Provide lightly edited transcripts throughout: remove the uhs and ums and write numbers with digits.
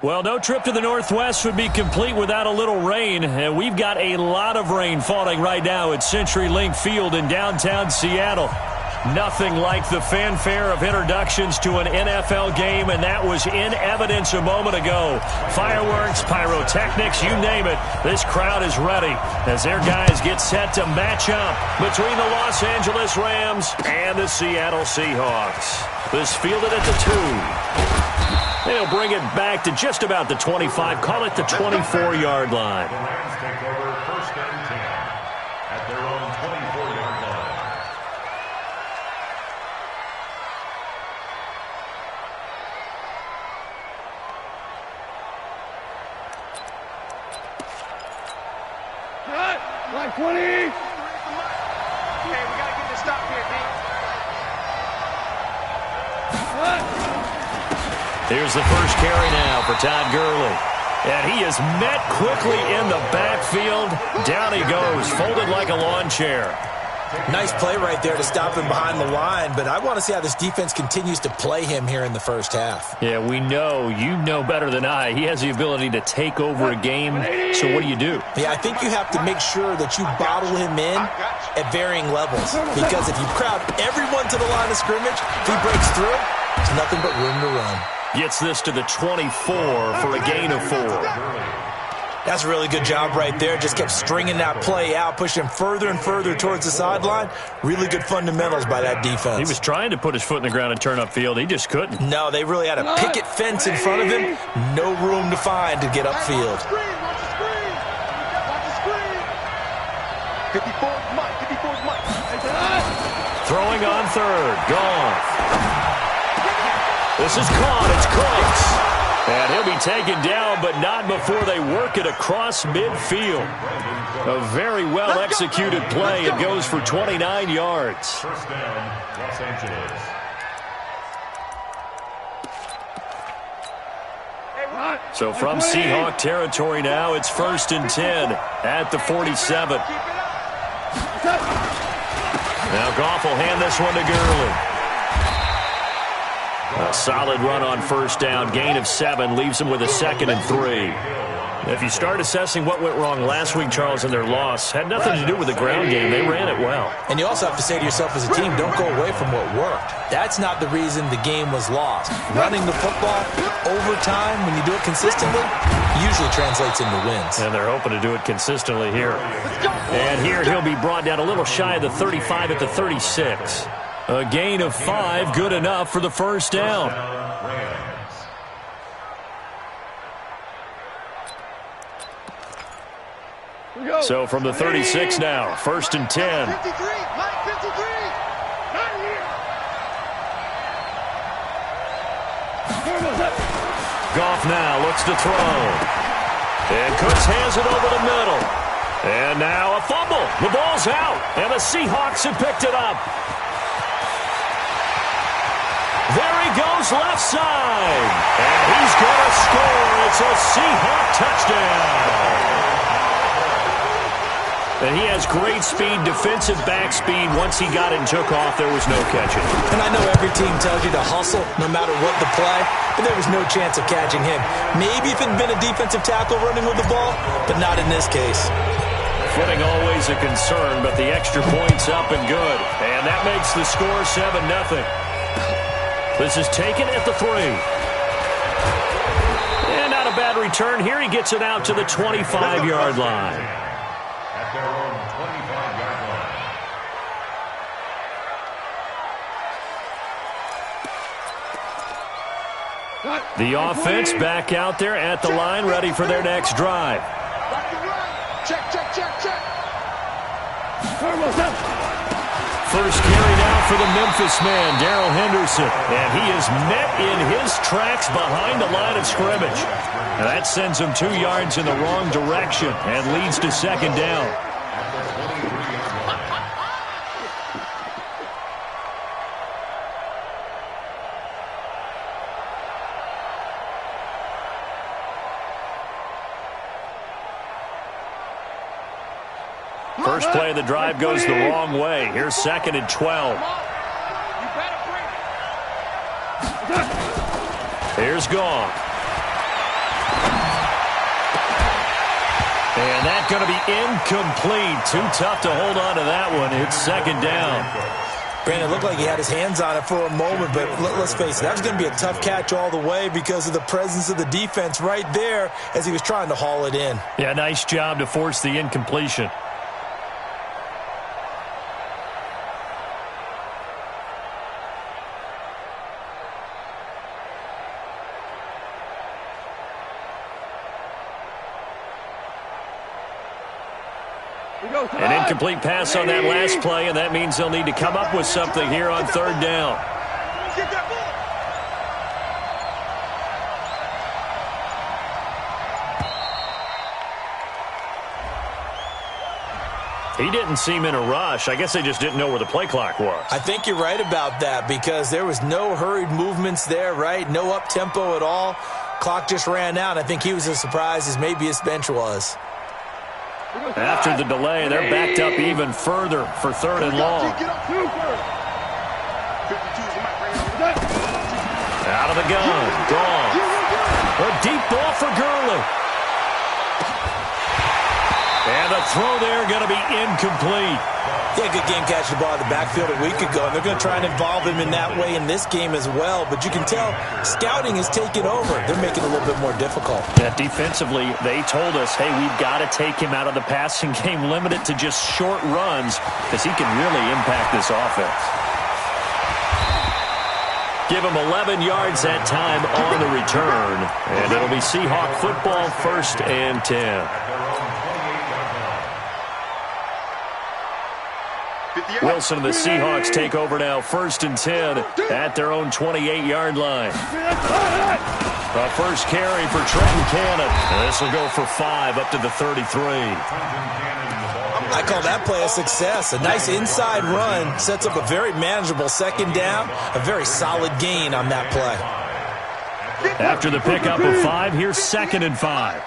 Well, no trip to the Northwest would be complete without a little rain, and we've got a lot of rain falling right now at CenturyLink Field in downtown Seattle. Nothing like the fanfare of introductions to an NFL game, and that was in evidence a moment ago. Fireworks, pyrotechnics, you name it. This crowd is ready as their guys get set to match up between the Los Angeles Rams and the Seattle Seahawks. This fielded at the 2. They'll bring it back to just about the 25. Call it the 24-yard line. The Rams take over first and 10 at their own 24-yard line. Line 20. Okay, we got to get this stop here, D. Here's the first carry now for Todd Gurley. And he is met quickly in the backfield. Down he goes, folded like a lawn chair. Nice play right there to stop him behind the line, but I want to see how this defense continues to play him here in the first half. Yeah, we know. You know better than I. He has the ability to take over a game, so what do? Yeah, I think you have to make sure that you bottle him in at varying levels, because if you crowd everyone to the line of scrimmage, if he breaks through, there's nothing but room to run. Gets this to the 24 for a gain of 4. That's a really good job right there. Just kept stringing that play out, pushing him further and further towards the sideline. Really good fundamentals by that defense. He was trying to put his foot in the ground and turn upfield. He just couldn't. No, they really had a picket fence in front of him. No room to find to get upfield. Watch the screen. 54's Mike. 54's Mike. Throwing on third. Goff. This is caught. It's close. And he'll be taken down, but not before they work it across midfield. A very well-executed play. It goes for 29 yards. First down, Los Angeles. So from Seahawk territory now, it's first and 10 at the 47. Now Goff will hand this one to Gurley. A solid run on first down. Gain of 7 leaves them with a 2nd and 3. If you start assessing what went wrong last week, Charles, in their loss, had nothing to do with the ground game. They ran it well. And you also have to say to yourself as a team, don't go away from what worked. That's not the reason the game was lost. Running the football over time, when you do it consistently, usually translates into wins. And they're hoping to do it consistently here. And here he'll be brought down a little shy of the 35 at the 36. A gain of 5, good enough for the first down. So from the 36 now, first and 10. 53, Mike 53. Goff now looks to throw. And Cooks hands it over the middle. And now a fumble. The ball's out. And the Seahawks have picked it up. There he goes left side. And he's going to score. It's a Seahawk touchdown. And he has great speed, defensive back speed. Once he got it and took off, there was no catching. And I know every team tells you to hustle no matter what the play, but there was no chance of catching him. Maybe if it had been a defensive tackle running with the ball, but not in this case. Footing always a concern, but the extra point's up and good. And that makes the score 7-0. This is taken at the 3. And not a bad return. Here he gets it out to the 25-yard line. At their own 25-yard line. The offense back out there at the line, ready for their next drive. Check. First carry now for the Memphis man, Darrell Henderson. And he is met in his tracks behind the line of scrimmage. And that sends him 2 yards in the wrong direction and leads to second down. First play of the drive goes the wrong way. Here's second and 12. Here's Goff. And that's going to be incomplete. Too tough to hold on to that one. It's second down. Brandon, it looked like he had his hands on it for a moment, but let's face it, that was going to be a tough catch all the way because of the presence of the defense right there as he was trying to haul it in. Yeah, nice job to force the incompletion. An incomplete pass on that last play, and that means they'll need to come up with something here on third down. He didn't seem in a rush. I guess they just didn't know where the play clock was. I think you're right about that because there was no hurried movements there, right? No up-tempo at all. Clock just ran out. I think he was as surprised as maybe his bench was. After the delay, they're backed up even further for third and long. Out of the gun. Gone. A deep ball for Gurley. And the throw there going to be incomplete. Yeah, good game catching the ball in the backfield a week ago, and they're going to try and involve him in that way in this game as well. But you can tell scouting is taking over. They're making it a little bit more difficult. Yeah, defensively, they told us, hey, we've got to take him out of the passing game, limit it to just short runs because he can really impact this offense. Give him 11 yards that time on the return. And it'll be Seahawk football, 1st and 10. Wilson and the Seahawks take over now, 1st and 10 at their own 28-yard line. The first carry for Trenton Cannon. This will go for 5 up to the 33. I call that play a success. A nice inside run sets up a very manageable second down, a very solid gain on that play. After the pickup of 5, here's 2nd and 5.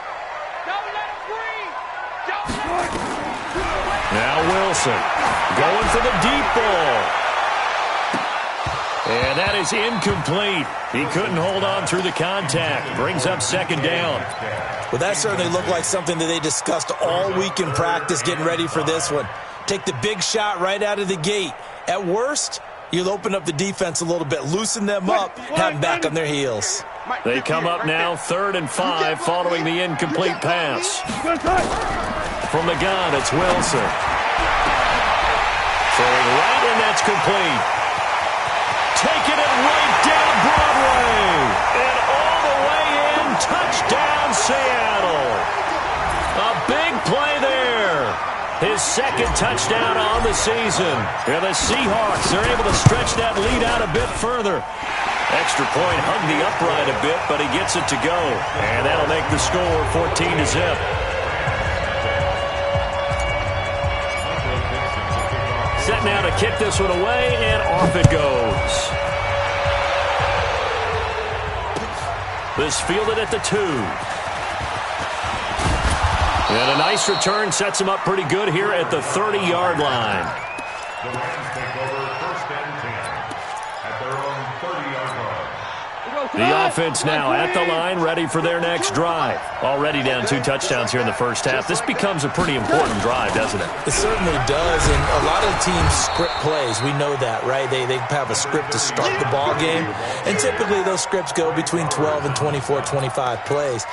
Now Wilson going for the deep ball. And that is incomplete. He couldn't hold on through the contact. Brings up 2nd down. Well, that certainly looked like something that they discussed all week in practice getting ready for this one. Take the big shot right out of the gate. At worst, you'll open up the defense a little bit, loosen them up, have them back on their heels. They come up now 3rd and 5 following the incomplete pass. From the gun, it's Wilson. Throwing right, and that's complete. Taking it right down Broadway. And all the way in, touchdown Seattle. A big play there. His 2nd touchdown on the season. And the Seahawks are able to stretch that lead out a bit further. Extra point hugged the upright a bit, but he gets it to go. And that'll make the score 14-0. Set now to kick this one away, and off it goes. This fielded at the 2. And a nice return sets him up pretty good here at the 30-yard line. The Rams take over 1st and 10 at their own 30-yard line. The offense now at the line, ready for their next drive. Already down 2 touchdowns here in the first half. This becomes a pretty important drive, doesn't it? It certainly does, and a lot of teams script plays. We know that, right? They have a script to start the ball game, and typically those scripts go between 12 and 24, 25 plays.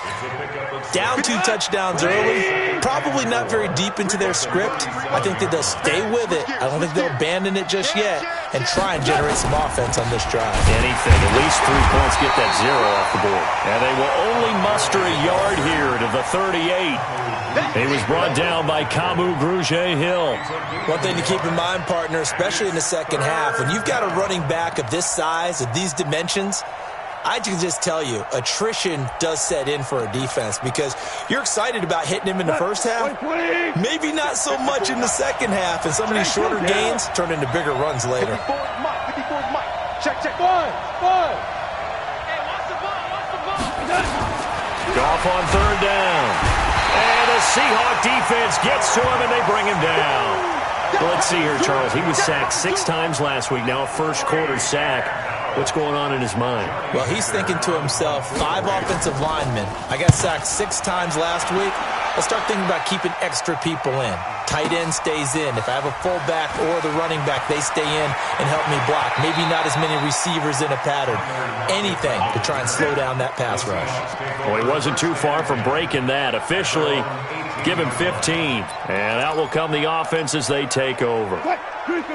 Down 2 touchdowns early, probably not very deep into their script. I think that they'll stay with it. I don't think they'll abandon it just yet and try and generate some offense on this drive. Anything, at least 3 points, get that 0 off the board. And they will only muster a yard here to the 38. He was brought down by Kamu Grugier-Hill. One thing to keep in mind, partner, especially in the second half, when you've got a running back of this size, of these dimensions, I can just tell you, attrition does set in for a defense because you're excited about hitting him in the first half. Maybe not so much in the second half, and some of these shorter gains turn into bigger runs later. Check. One. Goff on 3rd down. And the Seahawk defense gets to him, and they bring him down. Well, let's see here, Charles. He was sacked 6 times last week. Now a first-quarter sack. What's going on in his mind? Well, he's thinking to himself, 5 offensive linemen. I got sacked 6 times last week. I'll start thinking about keeping extra people in. Tight end stays in. If I have a fullback or the running back, they stay in and help me block. Maybe not as many receivers in a pattern. Anything to try and slow down that pass rush. Well, he wasn't too far from breaking that. Officially, give him 15. And out will come the offense as they take over.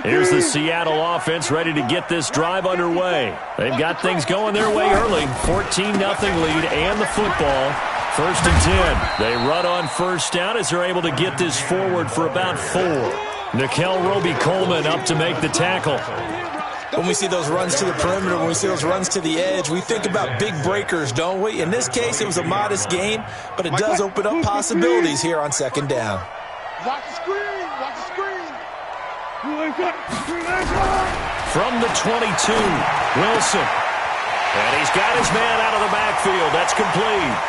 Here's the Seattle offense ready to get this drive underway. They've got things going their way early. 14-0 lead and the football. 1st and 10. They run on first down as they're able to get this forward for about 4. Nickel Roby-Coleman up to make the tackle. When we see those runs to the perimeter, when we see those runs to the edge, we think about big breakers, don't we? In this case, it was a modest gain, but it does open up possibilities here on 2nd down. Watch the screen. Watch the screen. From the 22, Wilson. And he's got his man out of the backfield. That's complete.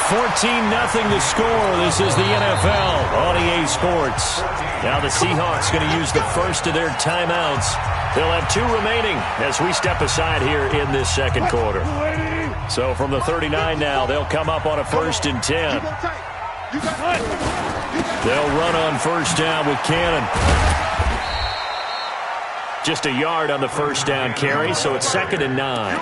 14-0 the score. This is the NFL on EA Sports. Now the Seahawks going to use the first of their timeouts. They'll have 2 remaining as we step aside here in this 2nd quarter. So from the 39 now, they'll come up on a 1st and 10. They'll run on first down with Cannon. Just a yard on the first down carry, so it's 2nd and 9.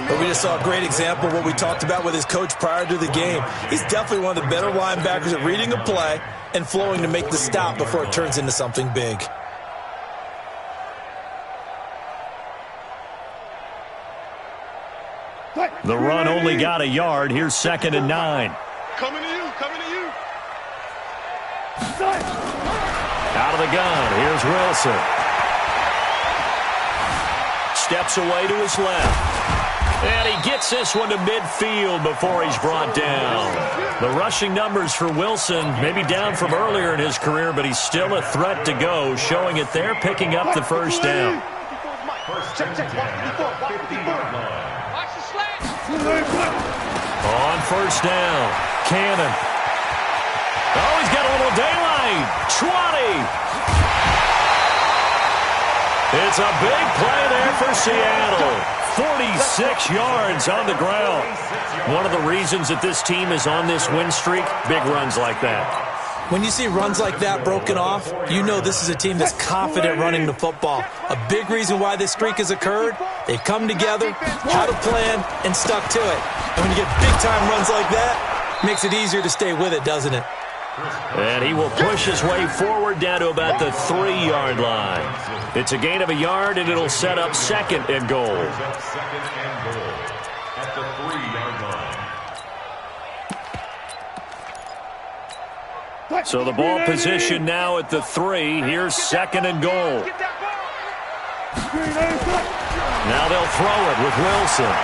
But we just saw a great example of what we talked about with his coach prior to the game. He's definitely one of the better linebackers at reading a play and flowing to make the stop before it turns into something big. The run only got a yard. Here's 2nd and 9. Coming to you. Coming to you. Out of the gun. Here's Wilson. Steps away to his left. And he gets this one to midfield before he's brought down. The rushing numbers for Wilson, maybe down from earlier in his career, but he's still a threat to go, showing it there, picking up the first down. On first down, Cannon. Oh, he's got a little daylight. 20. It's a big play there for Seattle. 46 yards on the ground. One of the reasons that this team is on this win streak, big runs like that. When you see runs like that broken off, you know this is a team that's confident running the football. A big reason why this streak has occurred, they've come together, had a plan, and stuck to it. And when you get big-time runs like that, it makes it easier to stay with it, doesn't it? And he will push his way forward down to about the 3-yard line. It's a gain of a yard, and it'll set up 2nd and goal. 2nd and goal at the 3-yard line. So the ball position now at the 3. Here's 2nd and goal. Now they'll throw it with Wilson.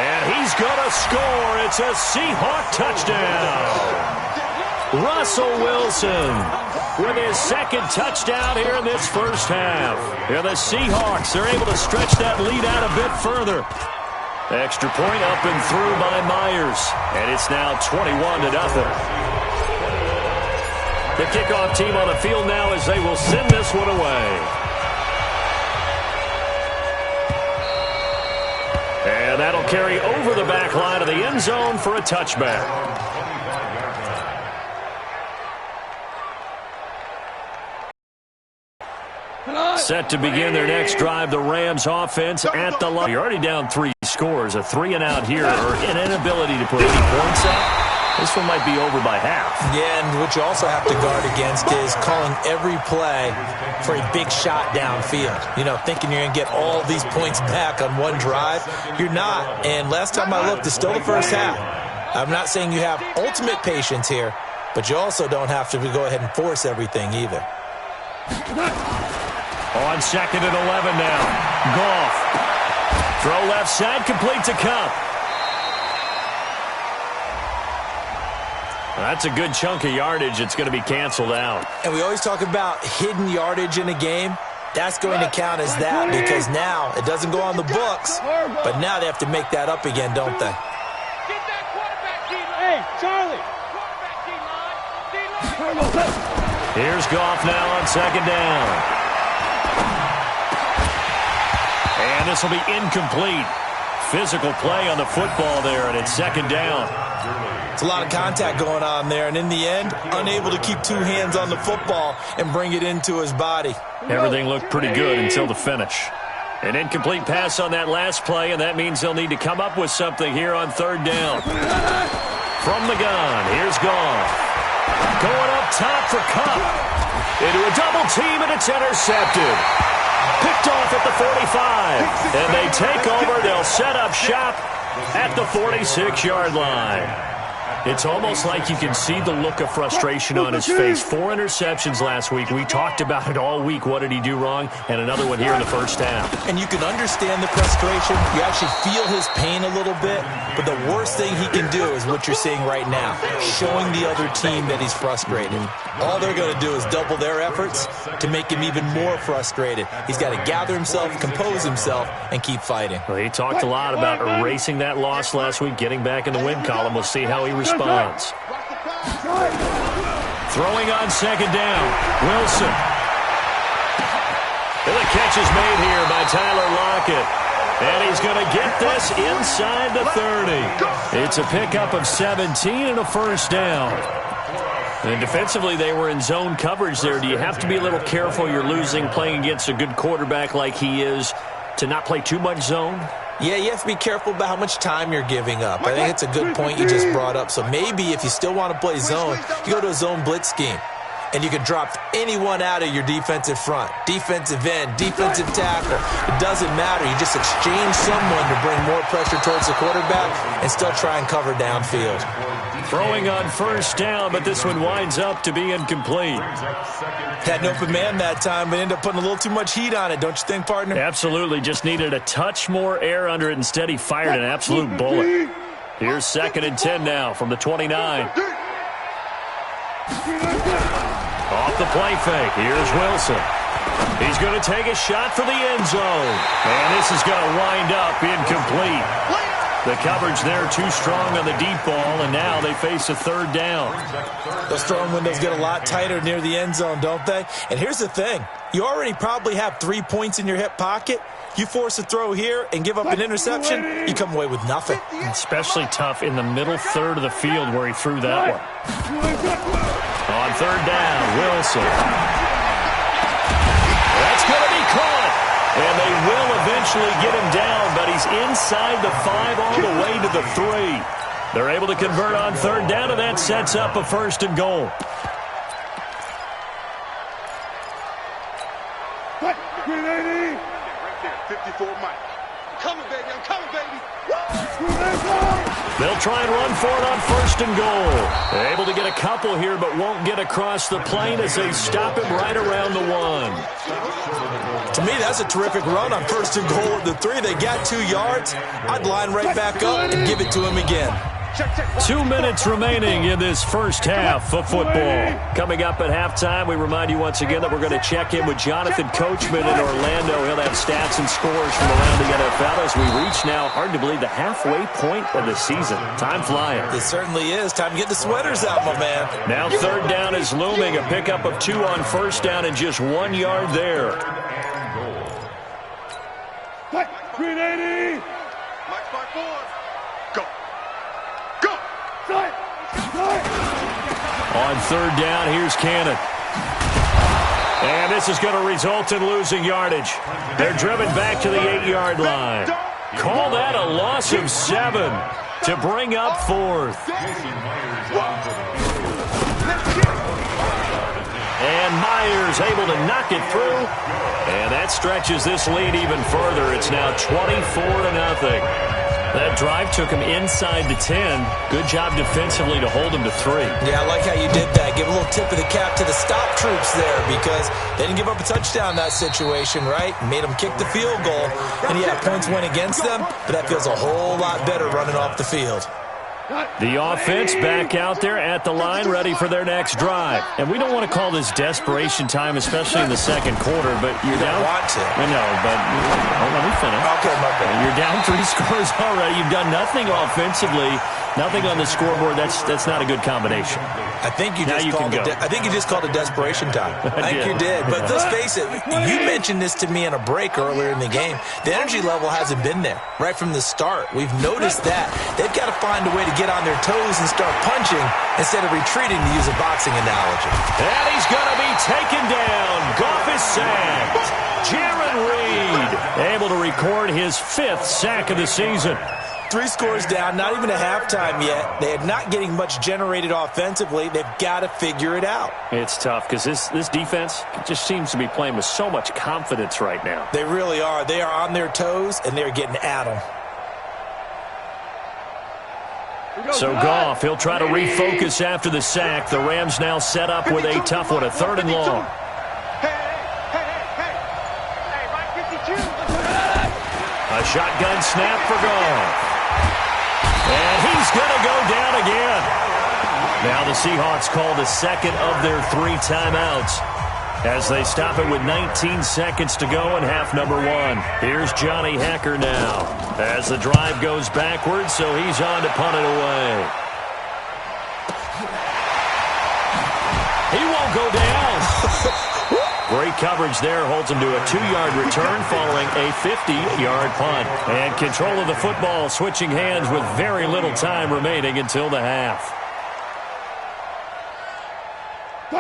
And he's going to score. It's a Seahawk touchdown. Russell Wilson with his 2nd touchdown here in this first half. And the Seahawks are able to stretch that lead out a bit further. Extra point up and through by Myers. And it's now 21-0. The kickoff team on the field now as they will send this one away. And that'll carry over the back line of the end zone for a touchback. Set to begin their next drive, the Rams offense at the line. You're already down 3 scores, a 3-and-out here, or an inability to put any points up. This one might be over by half. Yeah, and what you also have to guard against is calling every play for a big shot downfield. You know, thinking you're going to get all these points back on one drive. You're not. And last time I looked, it's still the first half. I'm not saying you have ultimate patience here, but you also don't have to go ahead and force everything either. On 2nd and 11 now. Goff. Throw left side, complete to Cup. That's a good chunk of yardage. It's going to be canceled out. And we always talk about hidden yardage in a game. That's going to count as that because now it doesn't go on the books, but now they have to make that up again, don't they? Get that quarterback, D-line. Hey, Charlie. Quarterback, D-line. Here's Goff now on 2nd down. And this will be incomplete. physical play on the football there, and it's second down. It's a lot of contact going on there, and in the end, unable to keep two hands on the football and bring it into his body. Everything looked pretty good until the finish. An incomplete pass on that last play, and that means they'll need to come up with something here on third down. From the gun, here's Goff. Going up top for Cup. Into a double team, and it's intercepted. Picked off at the 45. And they take over. They'll set up shop at the 46-yard line. It's almost like you can see the look of frustration on his face. 4 interceptions last week. We talked about it all week. What did he do wrong? And another one here in the first half. And you can understand the frustration. You actually feel his pain a little bit. But the worst thing he can do is what you're seeing right now, showing the other team that he's frustrated. All they're going to do is double their efforts to make him even more frustrated. He's got to gather himself, compose himself, and keep fighting. Well, he talked a lot about erasing that loss last week, getting back in the win column. We'll see how he responds. Throwing on second down, Wilson. And the catch is made here by Tyler Lockett. And he's going to get this inside the 30. It's a pickup of 17 and a first down. And defensively, they were in zone coverage there. Do you have to be a little careful? You're losing, playing against a good quarterback like he is, to not play too much zone? Yeah, you have to be careful about how much time you're giving up. I think it's a good point you just brought up. So maybe if you still want to play zone, you go to a zone blitz scheme. And you can drop anyone out of your defensive front. Defensive end, defensive tackle. It doesn't matter. You just exchange someone to bring more pressure towards the quarterback and still try and cover downfield. Throwing on first down, but this one winds up to be incomplete. Had an open man that time, but ended up putting a little too much heat on it, don't you think, partner? Absolutely. Just needed a touch more air under it. Instead, he fired an absolute bullet. Here's 2nd and 10 now from the 29. Off the play fake, here's Wilson. He's going to take a shot for the end zone. And this is going to wind up incomplete. The coverage there too strong on the deep ball, and now they face a third down. Those throwing windows get a lot tighter near the end zone, don't they? And here's the thing. You already probably have 3 points in your hip pocket. You force a throw here and give up an interception, you come away with nothing. Especially tough in the middle third of the field where he threw that one. On third down, Wilson. That's going to be caught. And they will eventually get him down, but he's inside the 5 all the way to the 3. They're able to convert on third down, and that sets up a 1st and goal. Right there, 54 Mike. I'm coming, baby. I'm coming, baby. They'll try and run for it on 1st and goal. They're able to get a couple here, but won't get across the plane as they stop him right around the 1. To me, that's a terrific run on 1st and goal at the 3. They got 2 yards. I'd line right back up and give it to him again. 2 minutes remaining in this first half of football. Coming up at halftime, we remind you once again that we're going to check in with Jonathan Coachman in Orlando. He'll have stats and scores from around the NFL as we reach now, hard to believe, the halfway point of the season. Time flying. It certainly is. Time to get the sweaters out, my man. Now third down is looming. A pickup of 2 on first down and just 1 yard there. 380. Mike 4. Go. On third down, here's Cannon. And this is going to result in losing yardage. They're driven back to the 8-yard line. Call that a loss of 7 to bring up 4th. And Myers able to knock it through. And that stretches this lead even further. It's now 24-0. That drive took him inside the 10. Good job defensively to hold him to 3. Yeah, I like how you did that. Give a little tip of the cap to the stop troops there because they didn't give up a touchdown in that situation, right? Made them kick the field goal. And yeah, points went against them, but that feels a whole lot better running off the field. The offense back out there at the line, ready for their next drive. And we don't want to call this desperation time, especially in the second quarter, but you're down. Want to. I know, but let me finish. Okay, my bad. You're down 3 scores already. You've done nothing offensively, nothing on the scoreboard. That's not a good combination. I think you just called it desperation time. I think you did. But let's face it, you mentioned this to me in a break earlier in the game. The energy level hasn't been there right from the start. We've noticed that. They've got to find a way to get on their toes and start punching instead of retreating, to use a boxing analogy. And he's going to be taken down. Goff is sacked. Jaron Reed able to record his 5th sack of the season. 3 scores down, not even a halftime yet. They're not getting much generated offensively. They've got to figure it out. It's tough because this defense just seems to be playing with so much confidence right now. They really are. They are on their toes, and they're getting at them. So Goff, he'll try to refocus after the sack. The Rams now set up with a tough one, a 3rd and long. A shotgun snap for Goff. And he's going to go down again. Now the Seahawks call the second of their 3 timeouts as they stop it with 19 seconds to go in half number 1. Here's Johnny Hekker now as the drive goes backwards, so he's on to punt it away. He won't go down. Great coverage there, holds him to a 2-yard return following a 50-yard punt. And control of the football switching hands with very little time remaining until the half.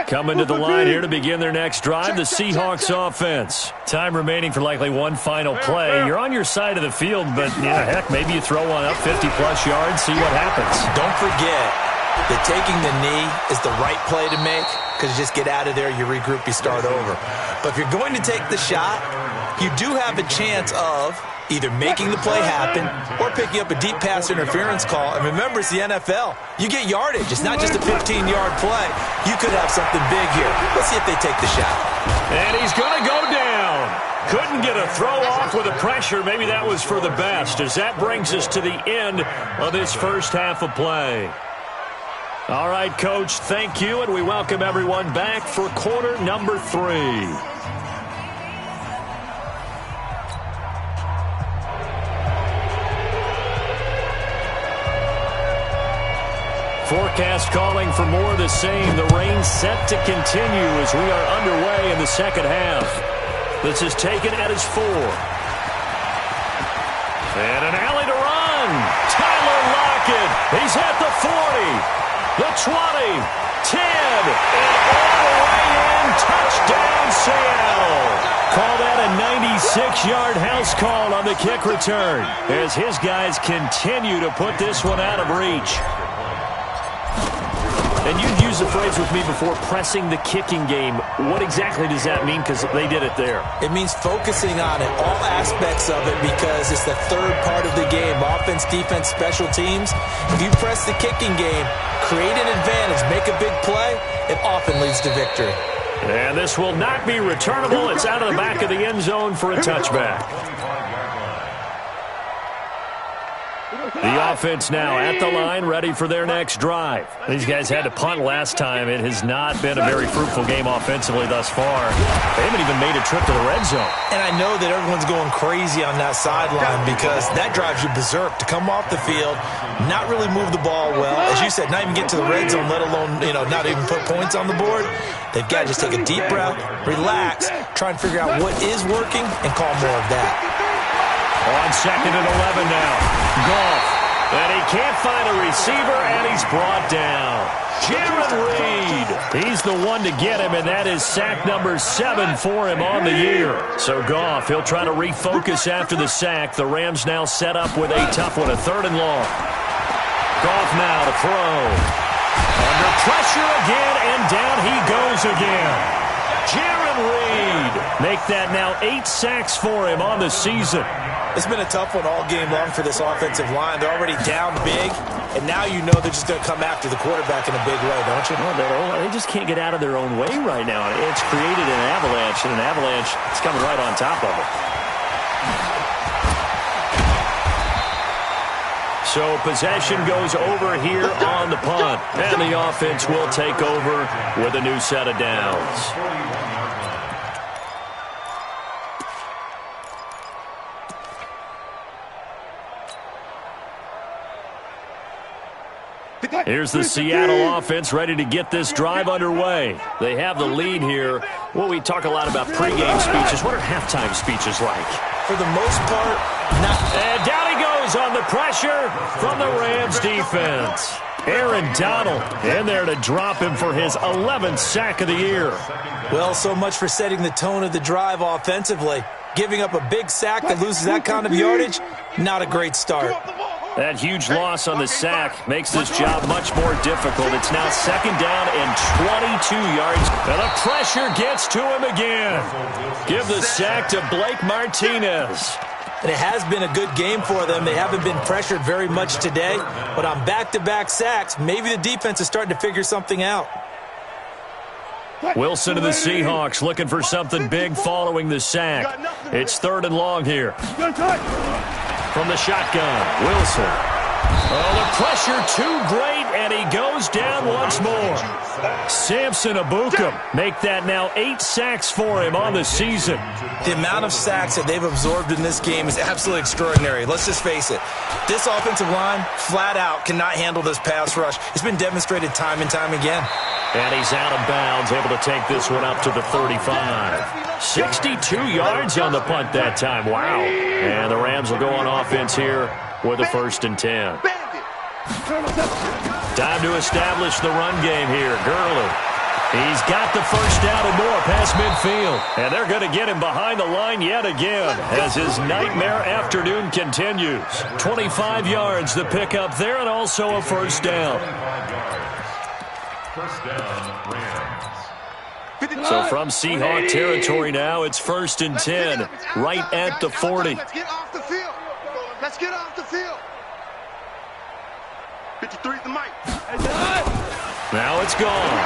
Coming to the line here to begin their next drive, the Seahawks offense. Time remaining for likely one final play. You're on your side of the field, but yeah, heck, maybe you throw one up 50-plus yards, see what happens. Don't forget that taking the knee is the right play to make, because you just get out of there, you regroup, you start over. But if you're going to take the shot, you do have a chance of either making the play happen or picking up a deep pass interference call. And remember, it's the NFL. You get yardage. It's not just a 15-yard play. You could have something big here. Let's see if they take the shot. And he's going to go down. Couldn't get a throw off with the pressure. Maybe that was for the best, as that brings us to the end of this first half of play. All right, Coach, thank you, and we welcome everyone back for quarter number 3. Forecast calling for more of the same. The rain set to continue as we are underway in the second half. This is taken at his 4. And an alley to run. Tyler Lockett. He's at the 40, the 20, 10, and all the way in. Touchdown, Seattle. Call that a 96-yard house call on the kick return as his guys continue to put this one out of reach. And you've used the phrase with me before, pressing the kicking game. What exactly does that mean? Because they did it there. It means focusing on it, all aspects of it, because it's the third part of the game. Offense, defense, special teams. If you press the kicking game, create an advantage, make a big play, it often leads to victory. And this will not be returnable. It's out of the back of the end zone for a touchback. The offense now at the line, ready for their next drive. These guys had to punt last time. It has not been a very fruitful game offensively thus far. They haven't even made a trip to the red zone. And I know that everyone's going crazy on that sideline because that drives you berserk to come off the field, not really move the ball well. As you said, not even get to the red zone, let alone, not even put points on the board. They've got to just take a deep breath, relax, try and figure out what is working, and call more of that. On 2nd and 11 now. Goff. And he can't find a receiver, and he's brought down. Jaron Reed. He's the one to get him, and that is sack number 7 for him on the year. So Goff, he'll try to refocus after the sack. The Rams now set up with a tough one, a 3rd and long. Goff now to throw. Under pressure again, and down he goes again. Jaron Reed. Make that now 8 sacks for him on the season. It's been a tough one all game long for this offensive line. They're already down big, and now you know they're just going to come after the quarterback in a big way, don't you? Well, they just can't get out of their own way right now. It's created an avalanche, and an avalanche is coming right on top of it. So possession goes over here on the punt. And the offense will take over with a new set of downs. Here's the Seattle offense ready to get this drive underway. They have the lead here. Well, we talk a lot about pregame speeches. What are halftime speeches like? For the most part, not. And down he goes on the pressure from the Rams defense. Aaron Donald in there to drop him for his 11th sack of the year. Well, so much for setting the tone of the drive offensively. Giving up a big sack that loses that kind of yardage, not a great start. That huge loss on the sack makes this job much more difficult. It's now 2nd down and 22 yards. And the pressure gets to him again. Give the sack to Blake Martinez. And it has been a good game for them. They haven't been pressured very much today. But on back-to-back sacks, maybe the defense is starting to figure something out. Wilson to the Seahawks looking for something big following the sack. It's 3rd and long here. From the shotgun, Wilson. Oh, the pressure too great, and he goes down once more. Samson Abukum make that now 8 sacks for him on the season. The amount of sacks that they've absorbed in this game is absolutely extraordinary. Let's just face it. This offensive line, flat out, cannot handle this pass rush. It's been demonstrated time and time again. And he's out of bounds, able to take this one up to the 35. 62 yards on the punt that time. Wow. And the Rams will go on offense here with a 1st and 10. Time to establish the run game here. Gurley. He's got the 1st down and more past midfield. And they're going to get him behind the line yet again as his nightmare afternoon continues. 25 yards the pickup there and also a 1st down. 1st down, Rams. So from Seahawk territory now, it's 1st and 10, right at the 40. Let's get off the field. Let's get off the field. 53 the mic. Now it's gone.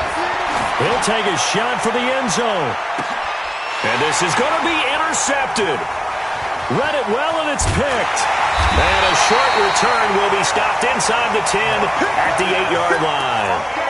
He'll take a shot for the end zone. And this is going to be intercepted. Read it well, and it's picked. And a short return will be stopped inside the 10 at the 8-yard line.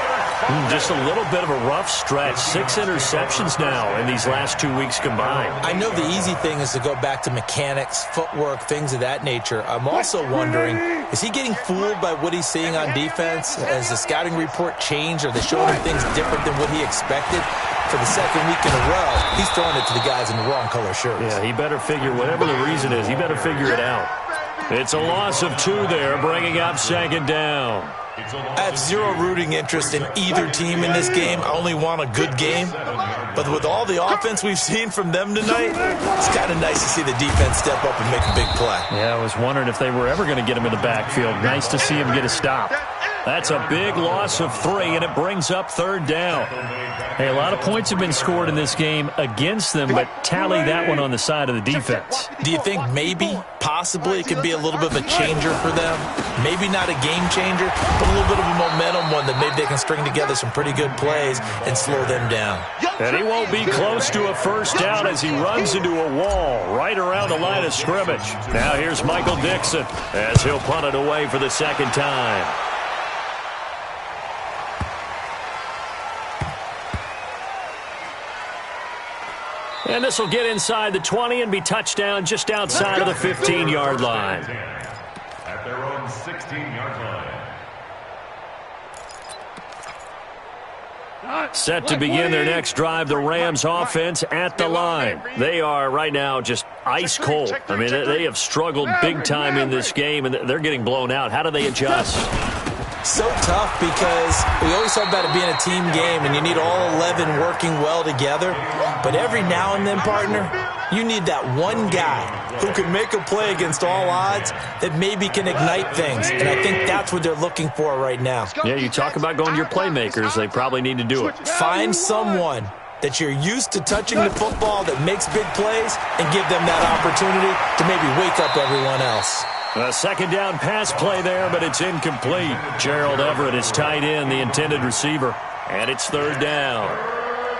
Just a little bit of a rough stretch. 6 interceptions now in these last 2 weeks combined. I know the easy thing is to go back to mechanics, footwork, things of that nature. I'm also wondering, is he getting fooled by what he's seeing on defense? Has the scouting report changed? Are they showing him things different than what he expected? For the 2nd week in a row, he's throwing it to the guys in the wrong color shirts. Yeah, he better figure, whatever the reason is, he better figure it out. It's a loss of 2 there, bringing up 2nd down. I have zero rooting interest in either team in this game. I only want a good game. But with all the offense we've seen from them tonight, it's kind of nice to see the defense step up and make a big play. Yeah, I was wondering if they were ever going to get him in the backfield. Nice to see him get a stop. That's a big loss of 3, and it brings up 3rd down. Hey, a lot of points have been scored in this game against them, but tally that one on the side of the defense. Do you think maybe, possibly, it could be a little bit of a changer for them? Maybe not a game changer, but a little bit of a momentum one that maybe they can string together some pretty good plays and slow them down. And he won't be close to a 1st down as he runs into a wall right around the line of scrimmage. Now here's Michael Dixon as he'll punt it away for the 2nd time. And this will get inside the 20 and be touchdown just outside of the 15-yard line. At their own 16-yard line. Set to begin their next drive, the Rams offense at the line. They are right now just ice cold. I mean, they have struggled big time in this game, and they're getting blown out. How do they adjust? So tough because we always talk about it being a team game and you need all 11 working well together. But every now and then, partner, you need that one guy who can make a play against all odds that maybe can ignite things. And I think that's what they're looking for right now. Yeah, you talk about going to your playmakers. They probably need to do it. Find someone that you're used to touching the football that makes big plays and give them that opportunity to maybe wake up everyone else. A 2nd down pass play there, but it's incomplete. Gerald Everett is tight end, the intended receiver, and it's 3rd down.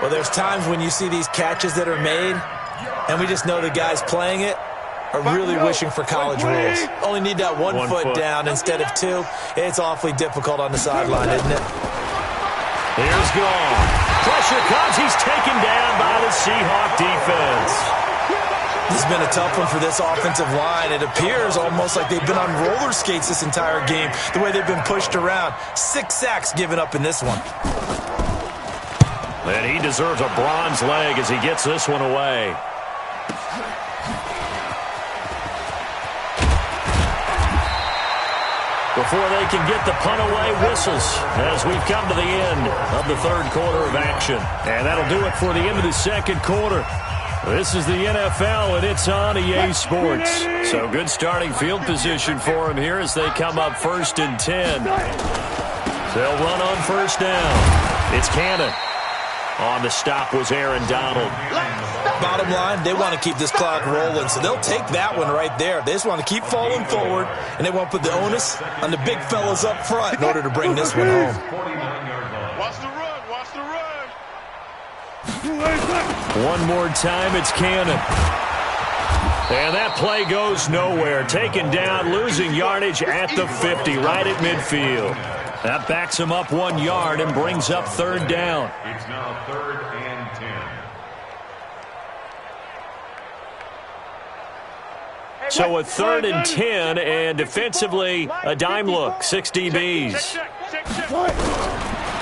Well, there's times when you see these catches that are made, and we just know the guys playing it are really wishing for college rules. Only need that one foot down instead of two. It's awfully difficult on the sideline, isn't it? Here's gone. Pressure comes. He's taken down by the Seahawk defense. This has been a tough one for this offensive line. It appears almost like they've been on roller skates this entire game, the way they've been pushed around. 6 sacks given up in this one. And he deserves a bronze leg as he gets this one away. Before they can get the punt away, whistles as we've come to the end of the third quarter of action. And that'll do it for the end of the second quarter. This is the NFL, and it's on EA Sports. So good starting field position for them here as they come up 1st and 10. They'll run on first down. It's Cannon. On the stop was Aaron Donald. Bottom line, they want to keep this clock rolling, so they'll take that one right there. They just want to keep falling forward, and they want to put the onus on the big fellas up front in order to bring this one home. Watch the run. Watch the run. One more time, it's Cannon. And that play goes nowhere. Taken down, losing yardage at the 50, right at midfield. That backs him up 1 yard and brings up 3rd down. It's now 3rd and 10. So a 3rd and 10, and defensively, a dime look, 6 DBs.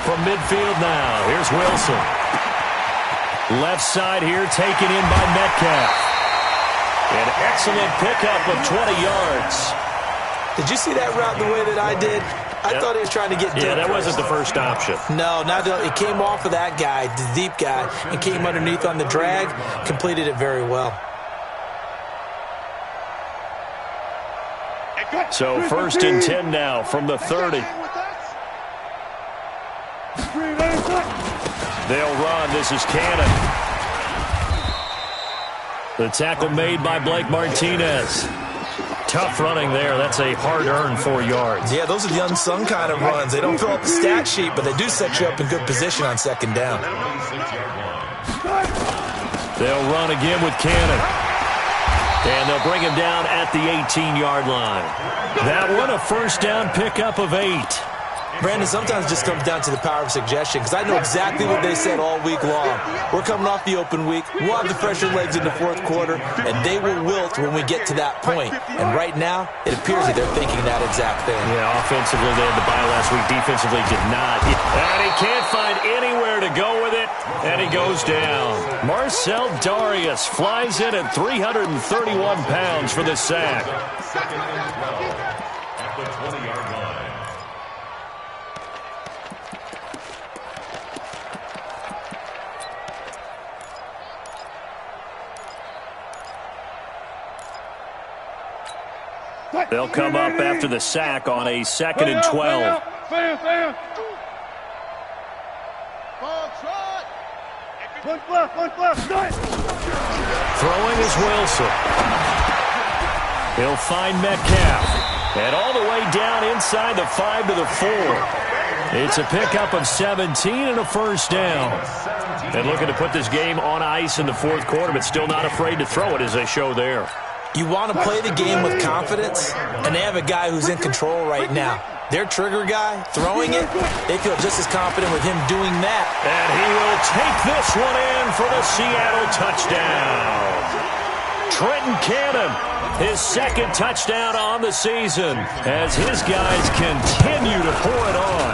From midfield now, here's Wilson. Left side here, taken in by Metcalf. An excellent pickup of 20 yards. Did you see that route the way that I did? I thought he was trying to get deep. Yeah, that wasn't the first option. No, it came off of that guy, the deep guy, and came underneath on the drag, completed it very well. So 1st and 10 now from the 30. They'll run. This is Cannon. The tackle made by Blake Martinez. Tough running there. That's a hard-earned 4 yards. Yeah, those are the unsung kind of runs. They don't fill up the stat sheet, but they do set you up in good position on 2nd down. They'll run again with Cannon. And they'll bring him down at the 18-yard line. That one, a 1st down pickup of 8. Brandon, sometimes it just comes down to the power of suggestion, because I know exactly what they said all week long. We're coming off the open week. We'll have the fresher legs in the 4th quarter, and they will wilt when we get to that point. And right now, it appears that they're thinking that exact thing. Yeah, offensively, they had the bye last week. Defensively, did not. And he can't find anywhere to go with it, and he goes down. Marcel Darius flies in at 331 pounds for the sack. 2nd and 12 at the 20-yard line. They'll come up after the sack on a 2nd and 12. Throwing is Wilson. He'll find Metcalf. And all the way down inside the 5 to the 4. It's a pickup of 17 and a 1st down. And looking to put this game on ice in the 4th quarter, but still not afraid to throw it as they show there. You want to play the game with confidence, and they have a guy who's in control right now. Their trigger guy, throwing it, they feel just as confident with him doing that. And he will take this one in for the Seattle touchdown. Trenton Cannon, his 2nd touchdown on the season, as his guys continue to pour it on.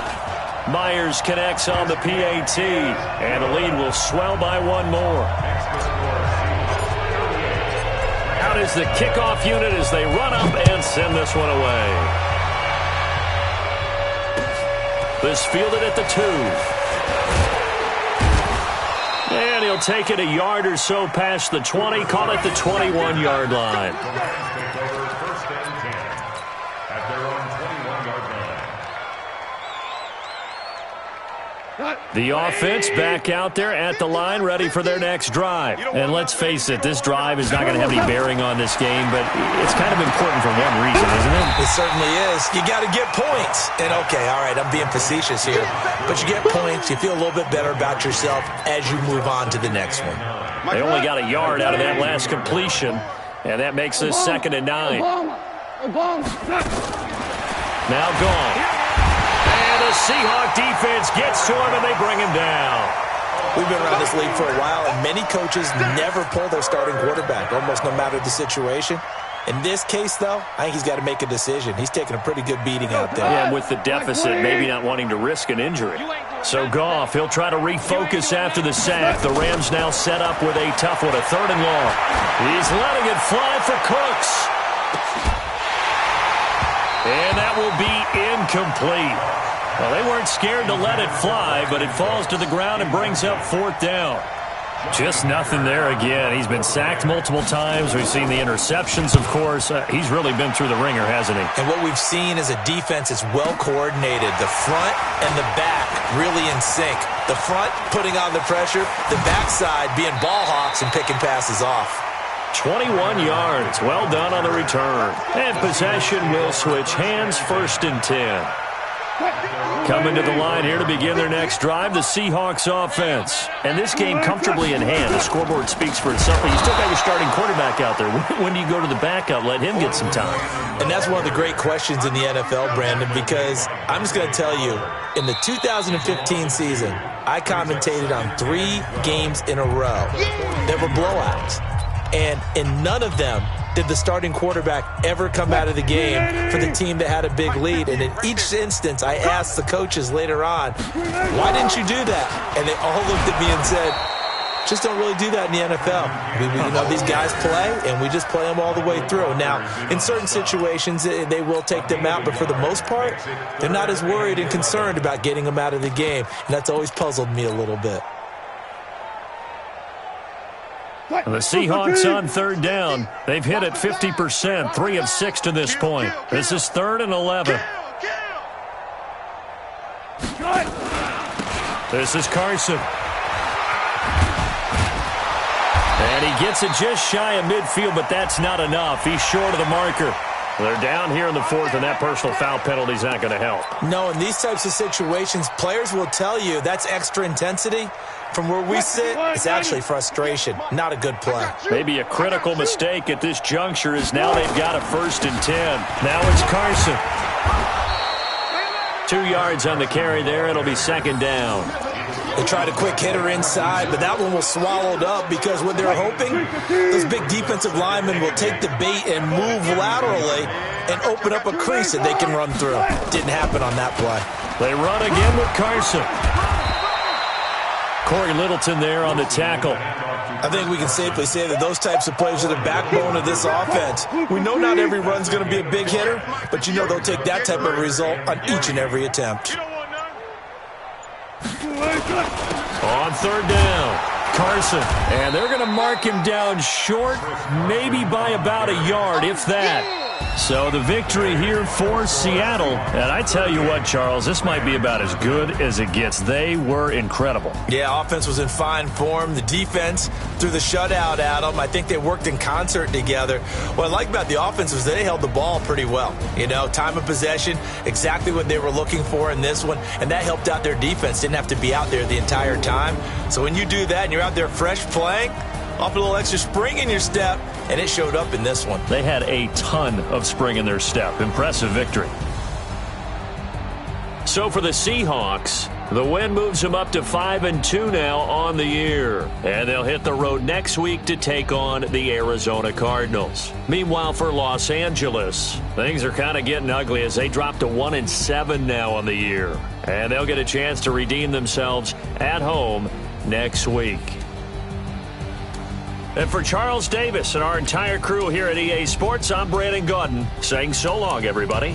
Myers connects on the PAT, and the lead will swell by 1 more. Out is the kickoff unit as they run up and send this one away. This fielded at the 2. And he'll take it a yard or so past the 20, call it the 21-yard line. 1st and 10 at their own 21-yard line. The offense back out there at the line, ready for their next drive. And let's face it, this drive is not going to have any bearing on this game, but it's kind of important for one reason, isn't it? It certainly is. You got to get points. And, okay, all right, I'm being facetious here. But you get points, you feel a little bit better about yourself as you move on to the next one. They only got a yard out of that last completion. And that makes this 2nd and 9. Now gone. And the Seahawk defense gets to him, and they bring him down. We've been around this league for a while, and many coaches never pull their starting quarterback, almost no matter the situation. In this case, though, I think he's got to make a decision. He's taking a pretty good beating out there. Yeah, with the deficit, maybe not wanting to risk an injury. So Goff, he'll try to refocus after the sack. The Rams now set up with a tough one, a 3rd and long. He's letting it fly for Cooks. And that will be incomplete. Well, they weren't scared to let it fly, but it falls to the ground and brings up 4th down. Just nothing there again. He's been sacked multiple times. We've seen the interceptions, of course. He's really been through the ringer, hasn't he? And what we've seen is a defense that's well coordinated. The front and the back really in sync. The front putting on the pressure, the backside being ball hawks and picking passes off. 21 yards. Well done on the return. And possession will switch hands, 1st and 10. Coming to the line here to begin their next drive, the Seahawks offense. And this game comfortably in hand. The scoreboard speaks for itself, but you still got your starting quarterback out there. When do you go to the backup? Let him get some time. And that's one of the great questions in the NFL, Brandon, because I'm just going to tell you, in the 2015 season, I commentated on 3 games in a row that were blowouts. And in none of them did the starting quarterback ever come out of the game for the team that had a big lead. And in each instance, I asked the coaches later on, why didn't you do that? And they all looked at me and said, just don't really do that in the NFL. You know, these guys play, and we just play them all the way through. Now, in certain situations, they will take them out, but for the most part, they're not as worried and concerned about getting them out of the game. And that's always puzzled me a little bit. The Seahawks on 3rd down. They've hit it 50%, 3 of 6 to this point. This is 3rd and 11. This is Carson. And he gets it just shy of midfield, but that's not enough. He's short of the marker. They're down here in the 4th, and that personal foul penalty is not going to help. No, in these types of situations, players will tell you that's extra intensity. From where we sit, it's actually frustration. Not a good play. Maybe a critical mistake at this juncture is now they've got a 1st and 10. Now it's Carson. 2 yards on the carry there. It'll be 2nd down. They tried a quick hitter inside, but that one was swallowed up because what they're hoping, those big defensive linemen will take the bait and move laterally and open up a crease that they can run through. Didn't happen on that play. They run again with Carson. Corey Littleton there on the tackle. I think we can safely say that those types of plays are the backbone of this offense. We know not every run's going to be a big hitter, but you know they'll take that type of result on each and every attempt. On 3rd down, Carson. And they're going to mark him down short, maybe by about a yard, if that. So the victory here for Seattle. And I tell you what, Charles, this might be about as good as it gets. They were incredible. Yeah, offense was in fine form. The defense threw the shutout at them. I think they worked in concert together. What I like about the offense was they held the ball pretty well. You know, time of possession, exactly what they were looking for in this one. And that helped out their defense. Didn't have to be out there the entire time. So when you do that and you're out there fresh playing, off a little extra spring in your step, and it showed up in this one. They had a ton of spring in their step. Impressive victory. So for the Seahawks, the win moves them up to 5-2 now on the year. And they'll hit the road next week to take on the Arizona Cardinals. Meanwhile, for Los Angeles, things are kind of getting ugly as they drop to 1-7 now on the year. And they'll get a chance to redeem themselves at home next week. And for Charles Davis and our entire crew here at EA Sports, I'm Brandon Gaudin saying so long, everybody.